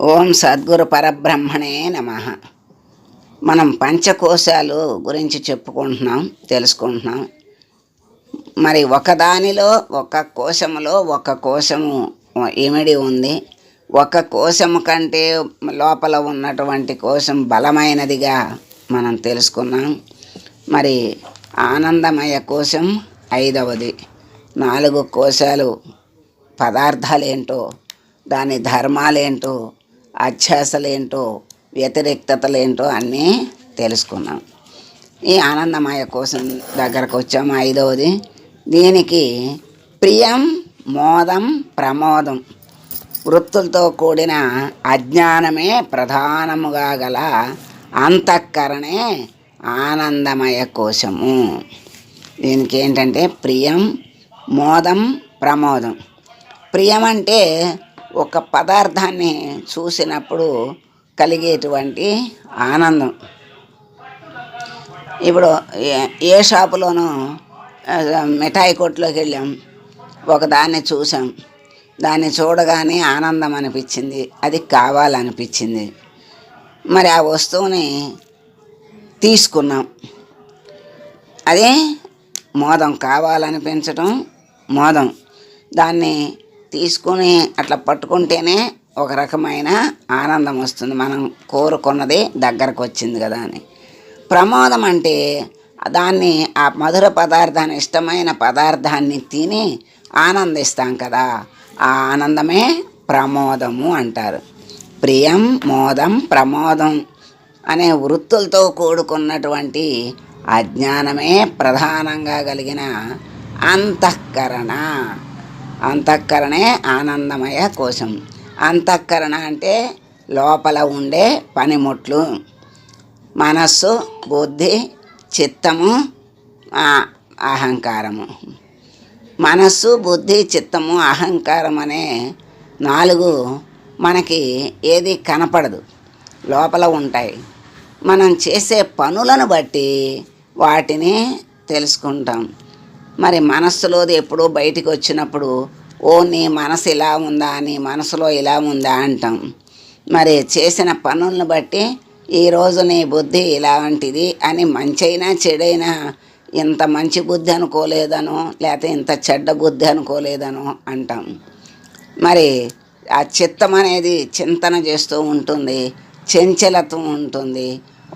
ఓం సద్గురు పరబ్రహ్మణే నమః. మనం పంచకోశాలు గురించి తెలుసుకుంటున్నాం. మరి ఒకదానిలో ఒక కోశములో ఒక కోశము ఇమిడి ఉంది. ఒక కోశము కంటే లోపల ఉన్నటువంటి కోశం బలమైనదిగా మనం తెలుసుకున్నాం. మరి ఆనందమయ కోశం 5వది. 4 కోశాలు పదార్థాలేంటో, దాని ధర్మాలేంటో, అధ్యాసలేంటో, వ్యతిరేక్తతలేంటో అన్నీ తెలుసుకున్నాం. ఈ ఆనందమయ కోశం దగ్గరకు వచ్చాము. 5వది. దీనికి ప్రియం, మోదం, ప్రమోదం వృత్తులతో కూడిన అజ్ఞానమే ప్రధానముగా గల అంతఃకరణే ఆనందమయ కోశము. దీనికి ఏంటంటే ప్రియం, మోదం, ప్రమోదం. ప్రియం అంటే ఒక పదార్థాన్ని చూసినప్పుడు కలిగేటువంటి ఆనందం. ఇప్పుడు ఏ షాపులోనూ మిఠాయి కొట్టులోకి వెళ్ళాం, ఒకదాన్ని చూసాం, దాన్ని చూడగానే ఆనందం అనిపించింది, అది కావాలనిపించింది. మరి ఆ వస్తువుని తీసుకున్నాం, అదే మోదం. కావాలనిపించడం మోదం. దాన్ని తీసుకుని అట్లా పట్టుకుంటేనే ఒక రకమైన ఆనందం వస్తుంది, మనం కోరుకున్నది దగ్గరకు వచ్చింది కదా అని. ప్రమోదం అంటే దాన్ని, ఆ మధుర పదార్థాన్ని, ఇష్టమైన పదార్థాన్ని తిని ఆనందిస్తాం కదా, ఆ ఆనందమే ప్రమోదము అంటారు. ప్రియం, మోదం, ప్రమోదం అనే వృత్తులతో కూడుకున్నటువంటి అజ్ఞానమే ప్రధానంగా కలిగిన అంతఃకరణ. అంతఃకరణే ఆనందమయ కోశం. అంతఃకరణ అంటే లోపల ఉండే పనిముట్లు: మనస్సు, బుద్ధి, చిత్తము, అహంకారము. మనస్సు, బుద్ధి, చిత్తము, అహంకారం అనే 4 మనకి ఏది కనపడదు, లోపల ఉంటాయి. మనం చేసే పనులను బట్టి వాటిని తెలుసుకుంటాం. మరి మనస్సులోది ఎప్పుడో బయటికి వచ్చినప్పుడు, ఓ నీ మనసు ఇలా ఉందా, నీ మనసులో ఇలా ఉందా అంటాం. మరి చేసిన పనులను బట్టి ఈరోజు నీ బుద్ధి ఇలాంటిది అని, మంచైనా చెడైనా ఇంత మంచి బుద్ధి అనుకోలేదనో, లేకపోతే ఇంత చెడ్డ బుద్ధి అనుకోలేదనో అంటాం. మరి ఆ చిత్తం అనేది చింతన చేస్తూ ఉంటుంది, చంచలత్వం ఉంటుంది.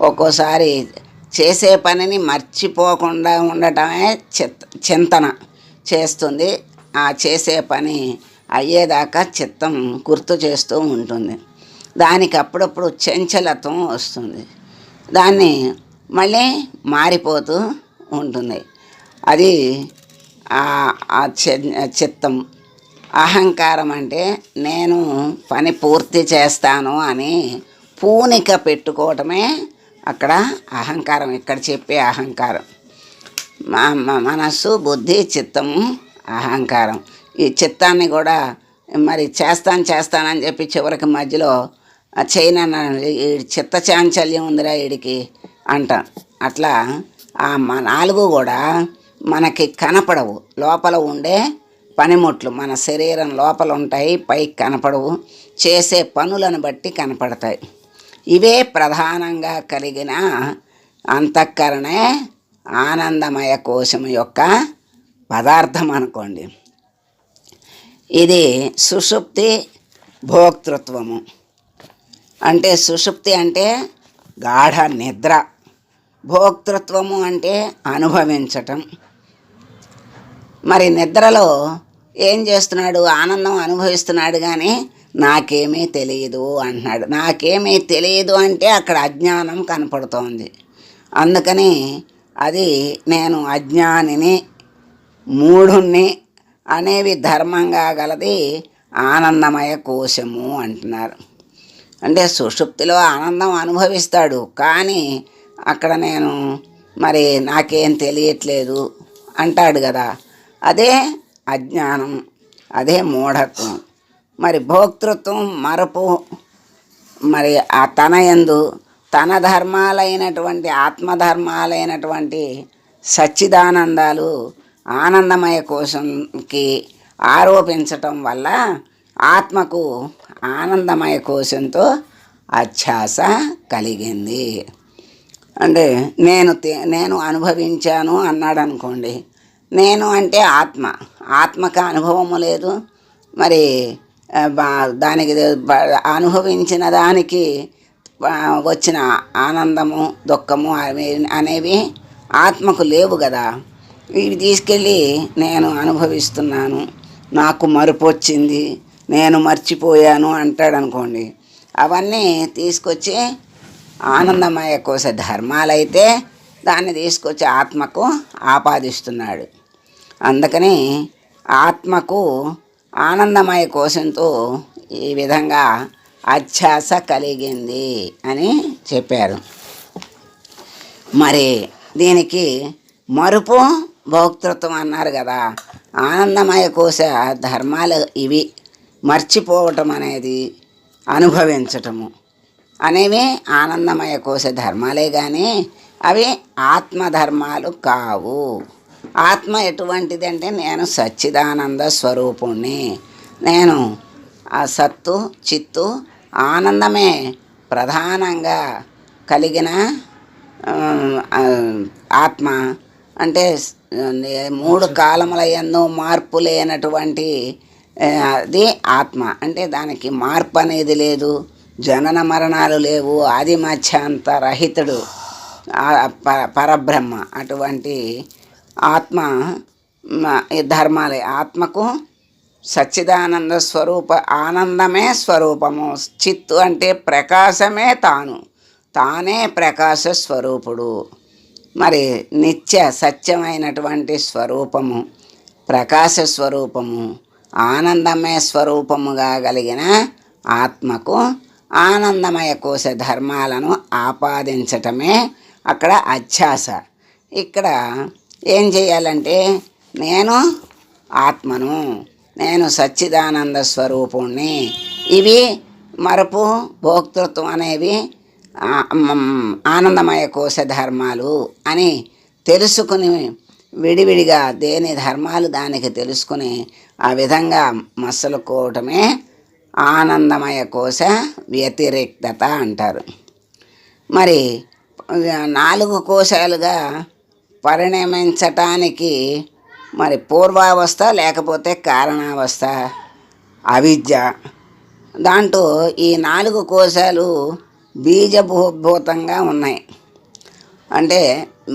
ఒక్కోసారి చేసే పనిని మర్చిపోకుండా ఉండటమే చింతన చేస్తుంది. ఆ చేసే పని అయ్యేదాకా చిత్తం గుర్తు చేస్తూ ఉంటుంది. దానికి అప్పుడప్పుడు చంచలత్వం వస్తుంది, దాన్ని మళ్ళీ మారిపోతూ ఉంటుంది. అది చిత్తం. అహంకారం అంటే నేను పని పూర్తి చేస్తాను అని పూనిక పెట్టుకోవటమే అక్కడ అహంకారం. ఇక్కడ చెప్పే అహంకారం మనస్సు, బుద్ధి, చిత్తము, అహంకారం. ఈ చిత్తాన్ని కూడా మరి చేస్తానని చెప్పి చివరికి మధ్యలో చేయనన్న చిత్త చాంచల్యం ఉందిరా వీడికి అంట. అట్లా ఆ 4 కూడా మనకి కనపడవు, లోపల ఉండే పనిముట్లు మన శరీరం లోపల ఉంటాయి, పైకి కనపడవు, చేసే పనులను బట్టి కనపడతాయి. ఇవే ప్రధానంగా కలిగిన అంతఃకరణే ఆనందమయ కోశం యొక్క పదార్థం అనుకోండి. ఇది సుషుప్తి, భోక్తృత్వము. అంటే సుషుప్తి అంటే గాఢ నిద్ర, భోక్తృత్వము అంటే అనుభవించటం. మరి నిద్రలో ఏం చేస్తున్నాడు? ఆనందం అనుభవిస్తున్నాడు, కానీ నాకేమీ తెలియదు అంటున్నాడు. నాకేమీ తెలియదు అంటే అక్కడ అజ్ఞానం కనపడుతోంది. అందుకని అది నేను అజ్ఞానిని, మూఢుణ్ణి అనేవి ధర్మంగా గలది ఆనందమయ కోశము అంటున్నారు. అంటే సుషుప్తిలో ఆనందం అనుభవిస్తాడు, కానీ అక్కడ నేను మరి నాకేం తెలియట్లేదు అంటాడు కదా, అదే అజ్ఞానం, అదే మూఢత్వం. మరి భోక్తృత్వం మరపు. మరి ఆ తన యందు తన ధర్మాలైనటువంటి, ఆత్మధర్మాలైనటువంటి సచ్చిదానందాలు ఆనందమయ కోశంకి ఆరోపించటం వల్ల ఆత్మకు ఆనందమయ కోశంతో అధ్యాస కలిగింది. అంటే నేను అనుభవించాను అన్నాడు అనుకోండి. నేను అంటే ఆత్మకు అనుభవము లేదు. మరి దానికి అనుభవించిన దానికి వచ్చిన ఆనందము దుఃఖము అనేవి ఆత్మకు లేవు కదా. ఇవి తీసుకెళ్ళి నేను అనుభవిస్తున్నాను, నాకు మరుపు వచ్చింది, నేను మర్చిపోయాను అంటాడు అనుకోండి. అవన్నీ తీసుకొచ్చి ఆనందమయ కోశ ధర్మాలైతే దాన్ని తీసుకొచ్చి ఆత్మకు ఆపాదిస్తున్నాడు. అందుకని ఆత్మకు ఆనందమయ కోశంతో ఈ విధంగా అధ్యాస కలిగింది అని చెప్పారు. మరి దీనికి మరుపు భోక్తృత్వం అన్నారు కదా. ఆనందమయ కోశ ధర్మాలు ఇవి. మర్చిపోవటం అనేది, అనుభవించటము అనేవి ఆనందమయ కోశ ధర్మాలే కానీ అవి ఆత్మధర్మాలు కావు. ఆత్మ ఎటువంటిదంటే నేను సచ్చిదానంద స్వరూపుణ్ణి, నేను ఆ సత్తు చిత్తు ఆనందమే ప్రధానంగా కలిగిన ఆత్మ. అంటే 3 కాలముల యందు మార్పు లేనటువంటి అది ఆత్మ. అంటే దానికి మార్పు అనేది లేదు, జనన మరణాలు లేవు, ఆది మధ్యాంత రహితుడు పరబ్రహ్మ. అటువంటి ఆత్మ ధర్మాలే. ఆత్మకు సచ్చిదానంద స్వరూప ఆనందమే స్వరూపము. చిత్తు అంటే ప్రకాశమే తానే ప్రకాశ స్వరూపుడు. మరి నిత్య సత్యమైనటువంటి స్వరూపము, ప్రకాశ స్వరూపము, ఆనందమయ స్వరూపముగా కలిగిన ఆత్మకు ఆనందమయ కోశ ధర్మాలను ఆపాదించటమే అక్కడ అధ్యాస. ఇక్కడ ఏం చేయాలంటే నేను ఆత్మను, నేను సచ్చిదానంద స్వరూపుణ్ణి, ఇవి మరపు భోక్తృత్వం అనేవి ఆనందమయ కోశ ధర్మాలు అని తెలుసుకుని విడివిడిగా దేని ధర్మాలు దానికి తెలుసుకుని ఆ విధంగా మసలుకోవటమే ఆనందమయ కోశ వ్యతిరేక్తత అంటారు. మరి 4 కోశాలుగా పరిణమించటానికి మరి పూర్వావస్థ లేకపోతే కారణావస్థ అవిద్య. దాంట్లో ఈ 4 కోశాలు బీజభూతంగా ఉన్నాయి. అంటే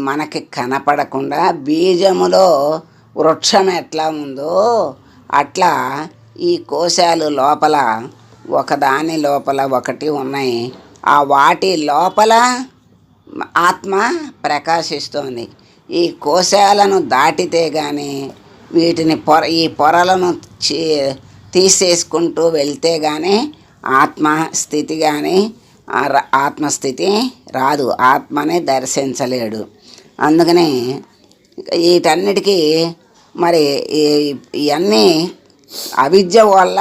మనకి కనపడకుండా బీజములో వృక్షం ఎట్లా ఉందో అట్లా ఈ కోశాలు లోపల ఒకదాని లోపల ఒకటి ఉన్నాయి. ఆ వాటి లోపల ఆత్మ ప్రకాశిస్తోంది. ఈ కోశాలను దాటితే కానీ వీటిని ఈ పొరలను తీసేసుకుంటూ వెళ్తే కానీ ఆత్మస్థితి కానీ ఆత్మస్థితి రాదు, ఆత్మని దర్శించలేడు. అందుకని వీటన్నిటికీ మరి ఇవన్నీ అవిద్య వల్ల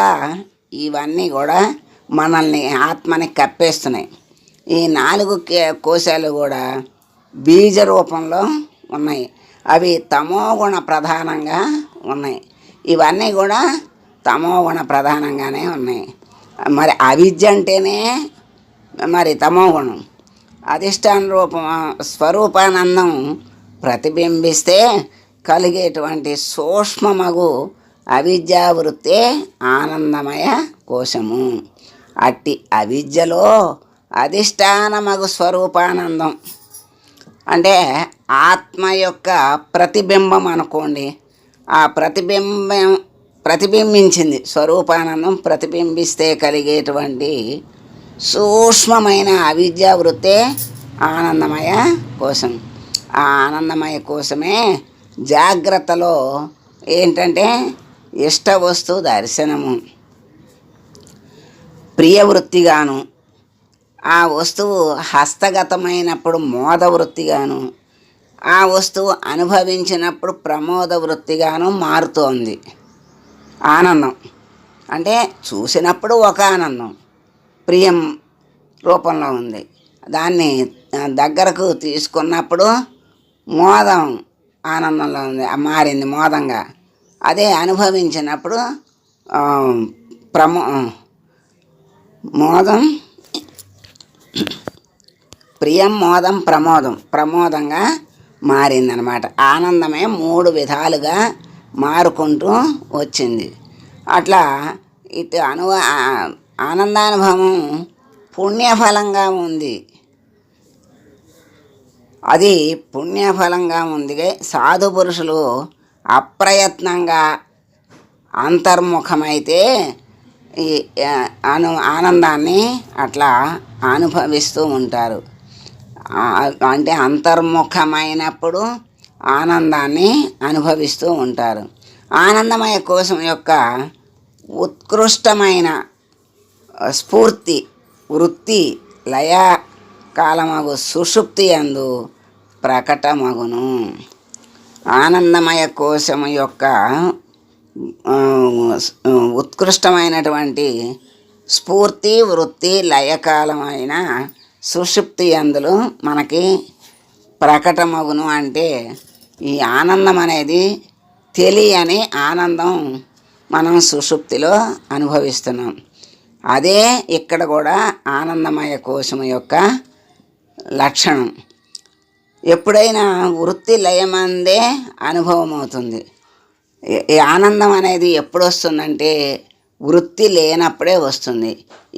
ఇవన్నీ కూడా మనల్ని ఆత్మని కప్పేస్తున్నాయి. ఈ 4 కోశాలు కూడా బీజ రూపంలో ఉన్నాయి. అవి తమోగుణ ప్రధానంగా ఉన్నాయి. ఇవన్నీ కూడా తమోగుణ ప్రధానంగానే ఉన్నాయి. మరి అవిద్య అంటేనే మరి తమోగుణం. అధిష్టాన రూపం స్వరూపానందం ప్రతిబింబిస్తే కలిగేటువంటి సూక్ష్మమగు అవిద్యావృత్తే ఆనందమయ కోశము. అట్టి అవిద్యలో అధిష్టానమగు స్వరూపానందం అంటే ఆత్మ యొక్క ప్రతిబింబం అనుకోండి. ఆ ప్రతిబింబించింది స్వరూపానందం ప్రతిబింబిస్తే కలిగేటువంటి సూక్ష్మమైన అవిద్యావృత్తే ఆనందమయ కోశం. ఆ ఆనందమయ కోశమే జాగ్రత్తలో ఏంటంటే ఇష్ట వస్తు దర్శనము, ప్రియవృత్తిగాను, ఆ వస్తువు హస్తగతమైనప్పుడు మోదవృత్తిగాను, ఆ వస్తువు అనుభవించినప్పుడు ప్రమోద వృత్తిగాను మారుతోంది. ఆనందం అంటే చూసినప్పుడు ఒక ఆనందం ప్రియం రూపంలో ఉంది, దాన్ని దగ్గరకు తీసుకున్నప్పుడు మోదం ఆనందంలో ఉంది, మారింది మోదంగా. అదే అనుభవించినప్పుడు ప్రమో మోదం ప్రియం మోదం ప్రమోదంగా మారిందనమాట. ఆనందమే 3 విధాలుగా మారుకుంటూ వచ్చింది. అట్లా ఇటు ఆనందానుభవం పుణ్యఫలంగా ఉంది. అది పుణ్యఫలంగా ఉంది. సాధు పురుషులు అప్రయత్నంగా అంతర్ముఖమైతే ఈ ఆనందాన్ని అట్లా అనుభవిస్తూ ఉంటారు. అంటే అంతర్ముఖమైనప్పుడు ఆనందాన్ని అనుభవిస్తూ ఉంటారు. ఆనందమయ కోశం యొక్క ఉత్కృష్టమైన స్ఫూర్తి వృత్తి లయ కాలమగు సుషుప్తి యందు ప్రకటమగును. ఆనందమయ కోశము యొక్క ఉత్కృష్టమైనటువంటి స్ఫూర్తి వృత్తి లయకాలమైన సుషుప్తి అందులో మనకి ప్రకటమగును. అంటే ఈ ఆనందం అనేది తెలియని ఆనందం మనం సుషుప్తిలో అనుభవిస్తున్నాం. అదే ఇక్కడ కూడా ఆనందమయ కోశము యొక్క లక్షణం. ఎప్పుడైనా వృత్తి లయమందే అనుభవం అవుతుంది. ఈ ఆనందం అనేది ఎప్పుడు వస్తుందంటే వృత్తి లేనప్పుడే వస్తుంది.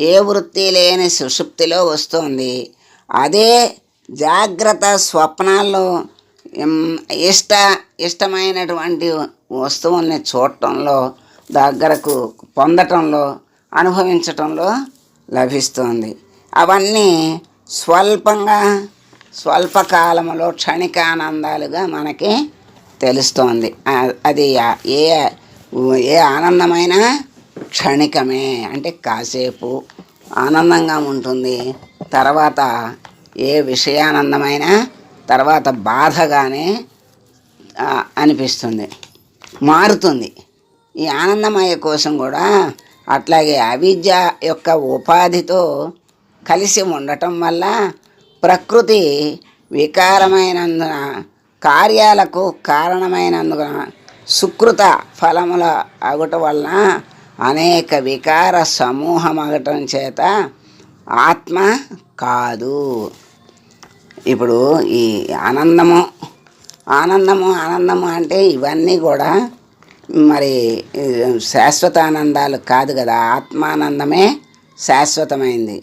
ఏ వృత్తి లేని సుషుప్తిలో వస్తుంది. అదే జాగ్రత్త స్వప్నాల్లో ఇష్టమైనటువంటి వస్తువుల్ని చూడటంలో దగ్గరకు పొందటంలో అనుభవించటంలో లభిస్తుంది. అవన్నీ స్వల్పకాలంలో క్షణికానందాలుగా మనకి తెలుస్తోంది. అది ఏ ఆనందమైనా క్షణికమే, అంటే కాసేపు ఆనందంగా ఉంటుంది. తర్వాత ఏ విషయానందమైనా తర్వాత బాధగానే అనిపిస్తుంది, మారుతుంది. ఈ ఆనందమయ కోసం కూడా అట్లాగే అవిద్య యొక్క ఉపాధితో కలిసి ఉండటం వల్ల ప్రకృతి వికారమైనందున కార్యాలకు కారణమైనందున సుకృత ఫలముల అగుట వలన అనేక వికార సమూహం అగటం చేత ఆత్మ కాదు. ఇప్పుడు ఈ ఆనందము అంటే ఇవన్నీ కూడా మరి శాశ్వతానందాలు కాదు కదా. ఆత్మానందమే శాశ్వతమైంది.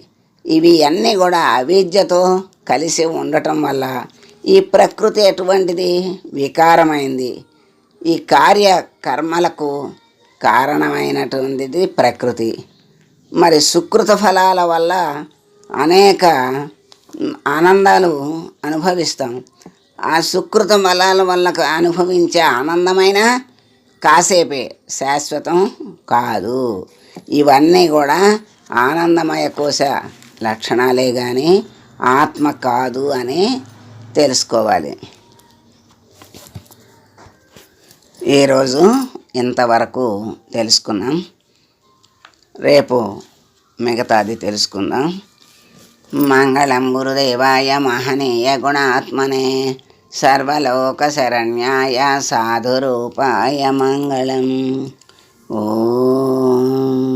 ఇవి అన్నీ కూడా అవిద్యతో కలిసి ఉండటం వల్ల ఈ ప్రకృతి ఎటువంటిది వికారమైంది. ఈ కర్మలకు కారణమైనటువంటిది ప్రకృతి. మరి సుకృత ఫలాల వల్ల అనేక ఆనందాలు అనుభవిస్తాం. ఆ సుకృత ఫలాల వల్ల అనుభవించే ఆనందమైన కాసేపే, శాశ్వతం కాదు. ఇవన్నీ కూడా ఆనందమయ కోశ లక్షణాలే కానీ ఆత్మ కాదు అని తెలుసుకోవాలి. ఈరోజు ఇంతవరకు తెలుసుకున్నాం. రేపు మిగతాది తెలుసుకుందాం. మంగళం గురుదేవాయ మహనీయ గుణాత్మనే సర్వలోక శరణ్యాయ సాధురూపాయ మంగళం. ఓం